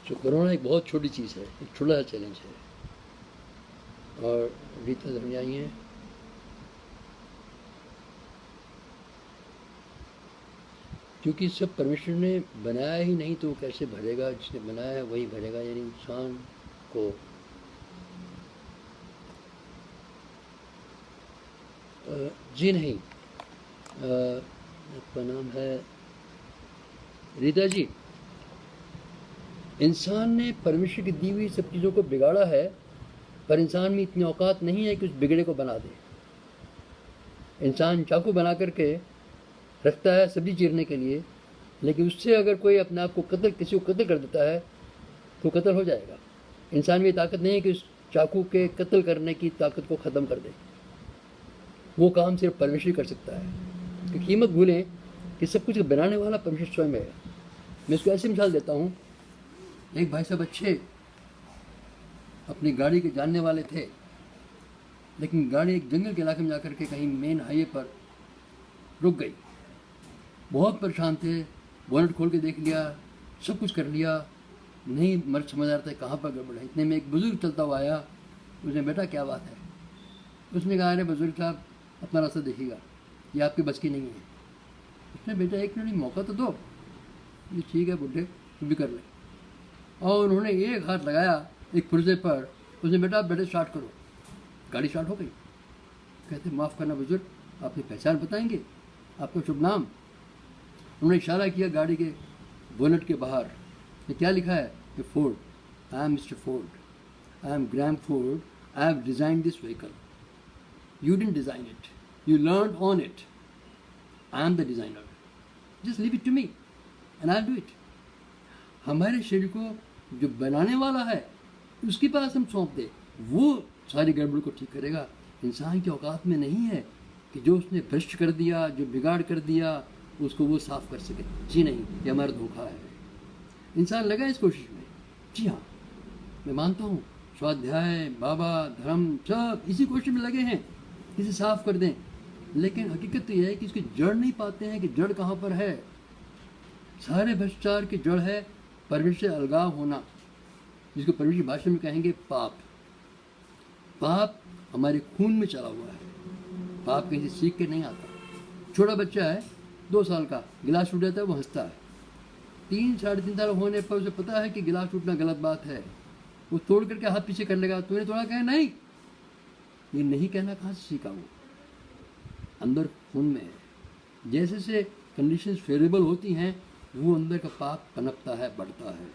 तो कोरोना एक बहुत छोटी चीज़ है, एक छोटा सा चैलेंज है। और रीता समझ आई है, क्योंकि सब परमेश्वर ने बनाया ही नहीं तो वो कैसे भरेगा? जिसने बनाया है वही भरेगा, यानी इंसान को। जी नहीं, आपका नाम है रीता जी। इंसान ने परमेश्वर की दी हुई सब चीज़ों को बिगाड़ा है, पर इंसान में इतनी औकात नहीं है कि उस बिगड़े को बना दे। इंसान चाकू बना करके रखता है सब्जी चीरने के लिए, लेकिन उससे अगर कोई अपने आप को किसी को कत्ल कर देता है तो कत्ल हो जाएगा। इंसान में ताकत नहीं है कि उस चाकू के कत्ल करने की ताकत को ख़त्म कर दे। वो काम सिर्फ परमेश्वर कर सकता है, क्योंकि मत भूलें कि सब कुछ बनाने वाला परमेश्वर स्वयं है। मैं इसको ऐसी मिसाल देता हूँ, एक भाई साहब अच्छे अपनी गाड़ी के जानने वाले थे, लेकिन गाड़ी एक जंगल के इलाके में जाकर के कहीं मेन हाईवे पर रुक गई। बहुत परेशान थे, बोनट खोल के देख लिया, सब कुछ कर लिया, नहीं मर्द समझ आ रहा था कहाँ पर गड़बड़ है। इतने में एक बुजुर्ग चलता हुआ आया। उसने, बेटा क्या बात है? उसने कहा, अरे बुजुर्ग साहब अपना रास्ता देखिएगा, ये आपकी बस की नहीं है। उसने, बेटा एक मिनट मौका तो दो। ये ठीक है बुढ़े, तू भी कर ले। और उन्होंने एक हाथ लगाया एक पुर्जे पर। उसने, बेटा बेटे स्टार्ट करो। गाड़ी स्टार्ट हो गई। कहते, माफ़ करना बुजुर्ग, अपनी पहचान बताएंगे, आपका शुभ नाम? उन्होंने इशारा किया गाड़ी के बोनट के बाहर। ये क्या लिखा है? कि Ford. I am mister Ford, I am Graham Ford, I have design this vehicle. You didn't design it. You learned on it. I am the designer. Just leave it to me and I'll do it. हमारे शरीर को जो बनाने वाला है उसके पास हम सौंप दे, वो सारी गड़बड़ को ठीक करेगा। इंसान की औकात में नहीं है कि जो उसने भ्रष्ट कर दिया, जो बिगाड़ कर दिया, उसको वो साफ कर सके। जी नहीं, ये हमारा धोखा है। इंसान लगा इस कोशिश में। जी हाँ, मैं मानता हूँ, स्वाध्याय, बाबा, धर्म, सब इसी कोशिश में लगे हैं, इसे साफ कर दें। लेकिन हकीकत तो यह है कि इसकी जड़ नहीं पाते हैं कि जड़ कहाँ पर है। सारे भ्रष्टाचार की जड़ है परमेश्वर से अलगाव होना, जिसको परमेश्वर भाषा में कहेंगे पाप। पाप हमारे खून में चला हुआ है, पाप कहीं से सीख के नहीं आता। छोटा बच्चा है 2 साल का, गिलास टूट जाता है वो हंसता है। 3-3.5 साल होने पर उसे पता है कि गिलास टूटना गलत बात है, वो तोड़ करके हाथ पीछे कर लेगा। तूने तोड़ा, कहे नहीं। ये नहीं कहना कहाँ से सीखा? वो अंदर खून में है। जैसे से कंडीशंस फेवरेबल होती हैं वो अंदर का पाप पनपता है, बढ़ता है।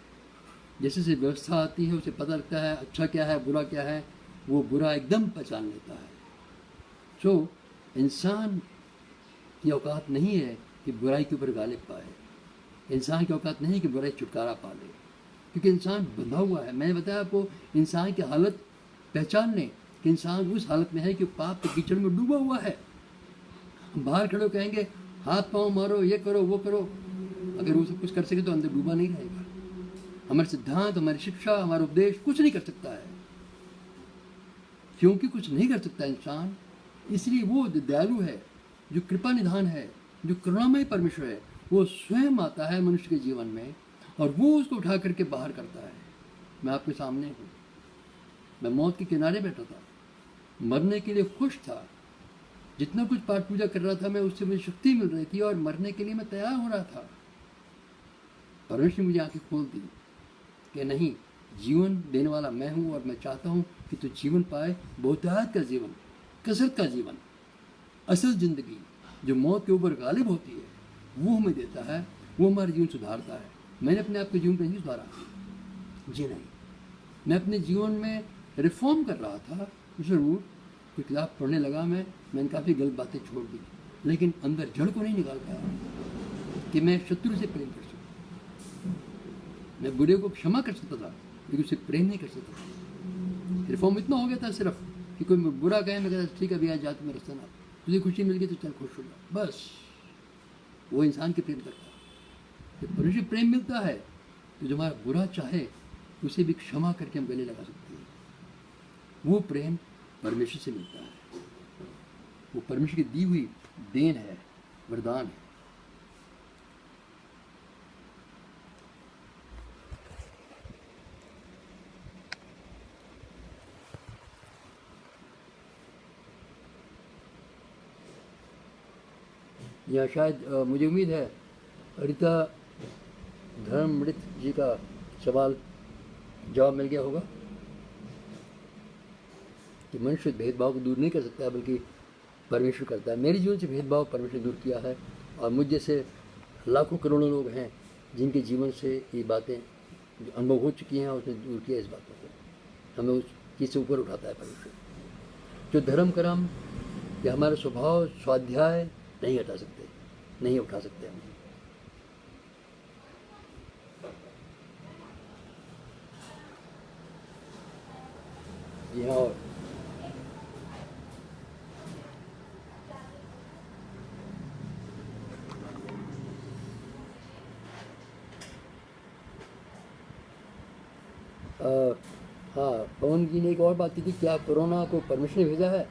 जैसे से व्यवस्था आती है उसे पता लगता है अच्छा क्या है बुरा क्या है, वो बुरा एकदम पहचान लेता है। सो इंसान की औकात नहीं है कि बुराई के ऊपर गालिब पाए, इंसान की औकात नहीं है कि बुराई छुटकारा पा ले, क्योंकि इंसान बंधा हुआ है। मैंने बताया आपको, इंसान की हालत पहचान लें कि इंसान उस हालत में है कि पाप के कीचड़ में डूबा हुआ है। हम बाहर खड़े कहेंगे हाथ पांव मारो, ये करो वो करो, अगर वो सब कुछ कर सके तो अंदर डूबा नहीं रहेगा। हमारे सिद्धांत, हमारी शिक्षा, हमारा उपदेश कुछ नहीं कर सकता है। क्योंकि कुछ नहीं कर सकता इंसान, इसलिए वो दयालु है, जो कृपा निधान है, जो करुणामय परमेश्वर है, वो स्वयं आता है मनुष्य के जीवन में और वो उसको उठा करके बाहर करता है। मैं आपके सामने हूँ, मैं मौत के किनारे बैठा था, मरने के लिए खुश था। जितना कुछ पाठ पूजा कर रहा था मैं, उससे मुझे शक्ति मिल रही थी और मरने के लिए मैं तैयार हो रहा था। परमेश्वर ने मुझे आंखें खोल दी कि नहीं, जीवन देने वाला मैं हूँ और मैं चाहता हूँ कि तू जीवन पाए, बहुतायत का जीवन, कसरत का जीवन, असल ज़िंदगी जो मौत के ऊपर गालिब होती है वो हमें देता है, वो हमारा जीवन सुधारता है। मैंने अपने आप के जीवन को नहीं सुधारा, जी नहीं। मैं अपने जीवन में रिफॉर्म कर रहा था ज़रूर, कोई किताब पढ़ने लगा मैंने काफ़ी गलत बातें छोड़ दी, लेकिन अंदर जड़ को नहीं निकाल पाया कि मैं शत्रु से प्रेम कर सकूँ। मैं बुरे को क्षमा कर सकता था लेकिन उसे प्रेम नहीं कर सकता था। रिफॉर्म इतना हो गया था सिर्फ कि कोई बुरा कहे, मैं कहता ठीक है भैया जा तुम्हें रास्ता ना, तुझे खुशी मिल गई तो चल खुश हो जा, बस। वो इंसान के प्रेम करता है। जब परमेश्वर प्रेम मिलता है तो जो हमारा बुरा चाहे उसे भी क्षमा करके हम गले लगा सकते हैं। वो प्रेम परमेश्वर से मिलता है, वो परमेश्वर की दी हुई देन है, वरदान है। या शायद मुझे उम्मीद है रीता धर्ममृत जी का सवाल जवाब मिल गया होगा कि मनुष्य भेदभाव को दूर नहीं कर सकता बल्कि परमेश्वर करता है। मेरे जीवन से भेदभाव परमेश्वर दूर किया है और मुझ जैसे लाखों करोड़ों लोग हैं जिनके जीवन से ये बातें जो अनुभव हो चुकी हैं और उसने दूर किया इस बातों को। हमें उस चीज़ से ऊपर उठाता है परमेश्वर। जो धर्म कर्म या हमारा स्वभाव स्वाध्याय नहीं हटा सकते, नहीं उठा सकते हम। यहाँ और हाँ, पवन जी ने एक और बात की थी, क्या कोरोना को परमेश्वर ने भेजा है?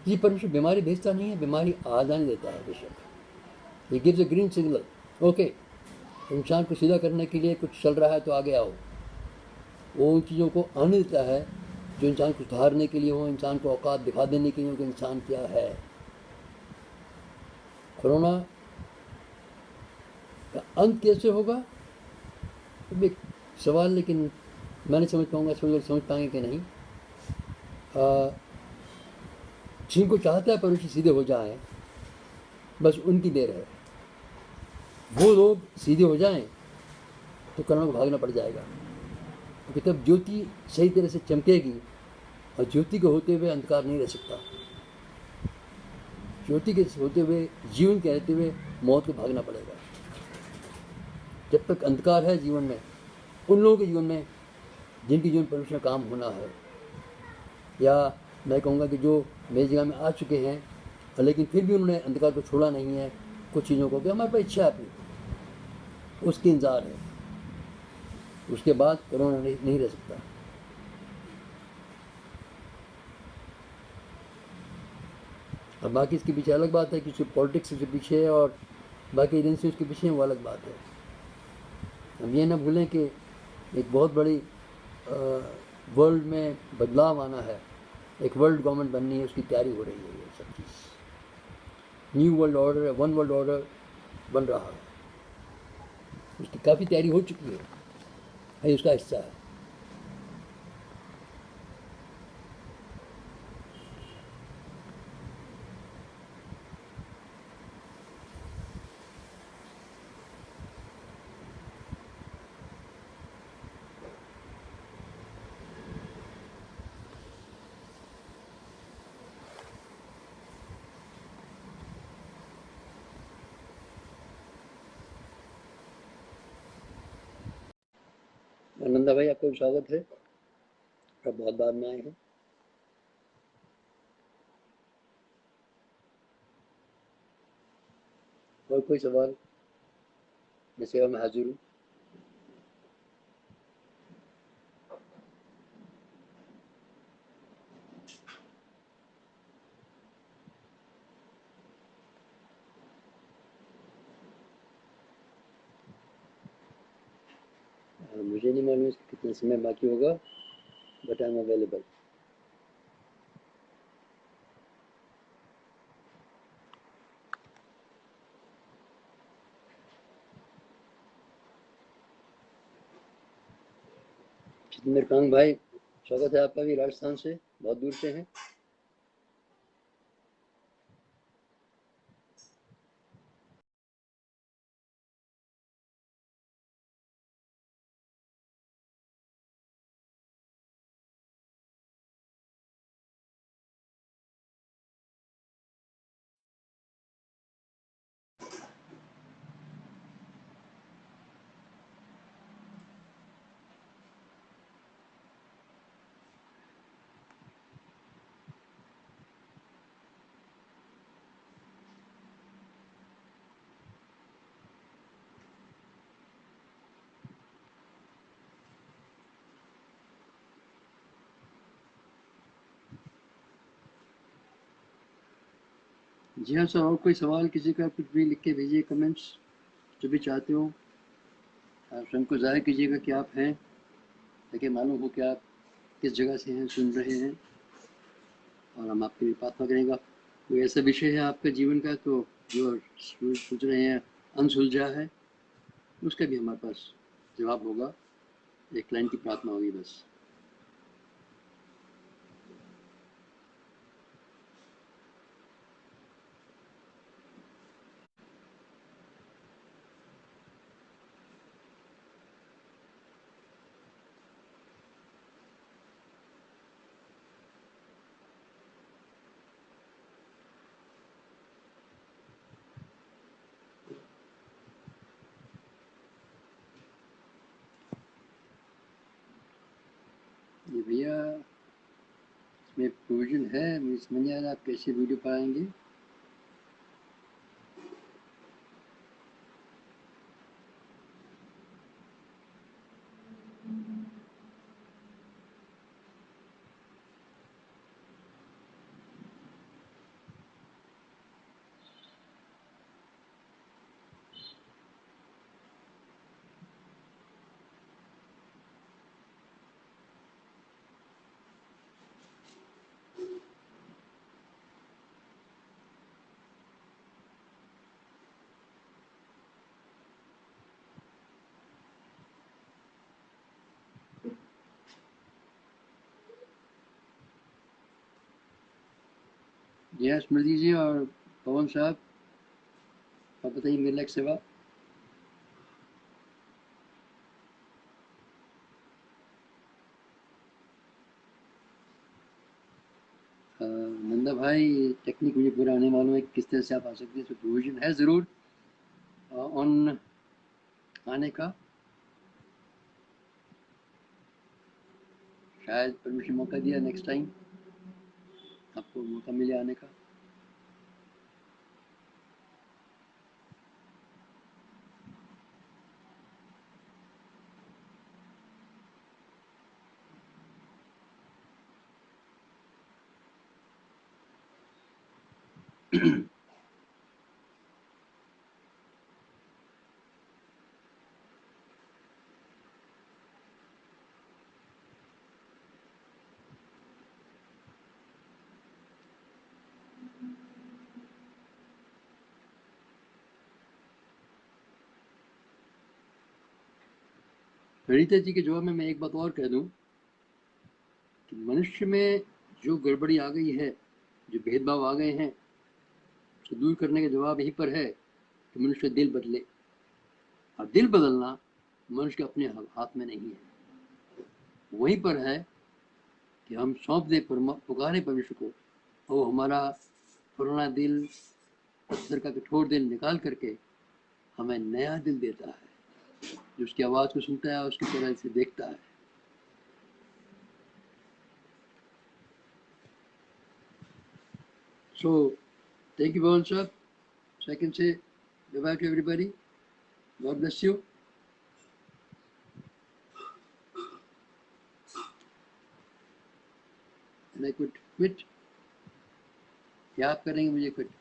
जी, परमेश्वर बीमारी भेजता नहीं है, बीमारी आ जाने देता है। बेशक ये gives a green signal, okay, इंसान को सीधा करने के लिए कुछ चल रहा है तो आगे आओ। वो उन चीज़ों को आने देता है जो इंसान को सुधारने के लिए हो, इंसान को औकात दिखा देने के लिए हो कि इंसान क्या है। कोरोना का अंत कैसे होगा एक सवाल, लेकिन मैं नहीं समझ पाऊँगा, समझ पाएंगे कि नहीं। जिनको चाहता है परमेश्वर सीधे हो जाए, बस उनकी देर है। वो लोग सीधे हो जाएं तो कोरोना को भागना पड़ जाएगा, क्योंकि तब ज्योति सही तरह से चमकेगी और ज्योति के होते हुए अंधकार नहीं रह सकता। ज्योति के होते हुए, जीवन के रहते हुए मौत को भागना पड़ेगा। जब तक अंधकार है जीवन में, उन लोगों के जीवन में जिनकी जीवन परमेश्वर का काम होना है, या मैं कहूँगा कि जो मेरी जगह में आ चुके हैं लेकिन फिर भी उन्होंने अंधकार को छोड़ा नहीं है, कुछ चीज़ों को कि हमारे पास इच्छा है अपनी, उसकी इंतजार है। उसके बाद कोरोना नहीं रह सकता। अब बाकी इसके पीछे अलग बात है कि पॉलिटिक्स के पीछे और बाकी एजेंसी के पीछे वो अलग बात है। हम ये ना भूलें कि एक बहुत बड़ी वर्ल्ड में बदलाव आना है, एक वर्ल्ड गवर्नमेंट बननी है, उसकी तैयारी हो रही है। ये सब चीज़ न्यू वर्ल्ड ऑर्डर है, वन वर्ल्ड ऑर्डर बन रहा है, उसकी काफ़ी तैयारी हो चुकी है, उसका हिस्सा है। नंदा भाई, आपका स्वागत है, आप बहुत बाद में आए हैं। और कोई सवाल? मैं सेवा में हाजिर हूँ। मुझे नहीं मालूम इसका कितना समय बाकी होगा, but I am available. Jitendra Kang भाई, स्वागत है आपका भी, राजस्थान से, बहुत दूर से हैं। जी हाँ सर, और कोई सवाल किसी का, कुछ भी लिख के भेजिए, कमेंट्स जो भी चाहते हो। आप स्वयं को ज़ाहिर कीजिएगा कि आप हैं, ताकि मालूम हो कि आप किस जगह से हैं, सुन रहे हैं, और हम आपके लिए प्रार्थना करेंगे। कोई ऐसा विषय है आपका जीवन का तो जो सोच रहे हैं अनसुलझा है, उसका भी हमारे पास जवाब होगा। एक लाइन की प्रार्थना होगी बस। ये भैया, इसमें प्रोविजन है, मुझे समझ नहीं आ रहा आप कैसे वीडियो पाएंगे। जी हाँ, स्मृति जी और पवन साहब, आप बताइए मेरे लायक सेवा। नंदा भाई, टेक्निक मुझे पूरा नहीं मालूम है किस तरह से आप आ सकते हैं, तो प्रोविजन है ज़रूर ऑन आने का, शायद परमिशन मौका दिया, नेक्स्ट टाइम आपको मौका मिले आने का। रीता जी के जवाब में मैं एक बात और कह दूं कि मनुष्य में जो गड़बड़ी आ गई है, जो भेदभाव आ गए हैं, उसको दूर करने का जवाब यहीं पर है कि मनुष्य का दिल बदले। और दिल बदलना मनुष्य के अपने हाथ में नहीं है, वहीं पर है कि हम सौंप दे पुकारे परमेश्वर को, और वो हमारा पुराना दिल, पत्थर का कठोर दिल निकाल करके हमें नया दिल देता है, जो उसकी आवाज़ को सुनता है, उसकी तरह से देखता है। So, thank you, Bhavan sir. So I can say bye-bye to everybody. God bless you. And I could quit. क्या आप करेंगे मुझे quit?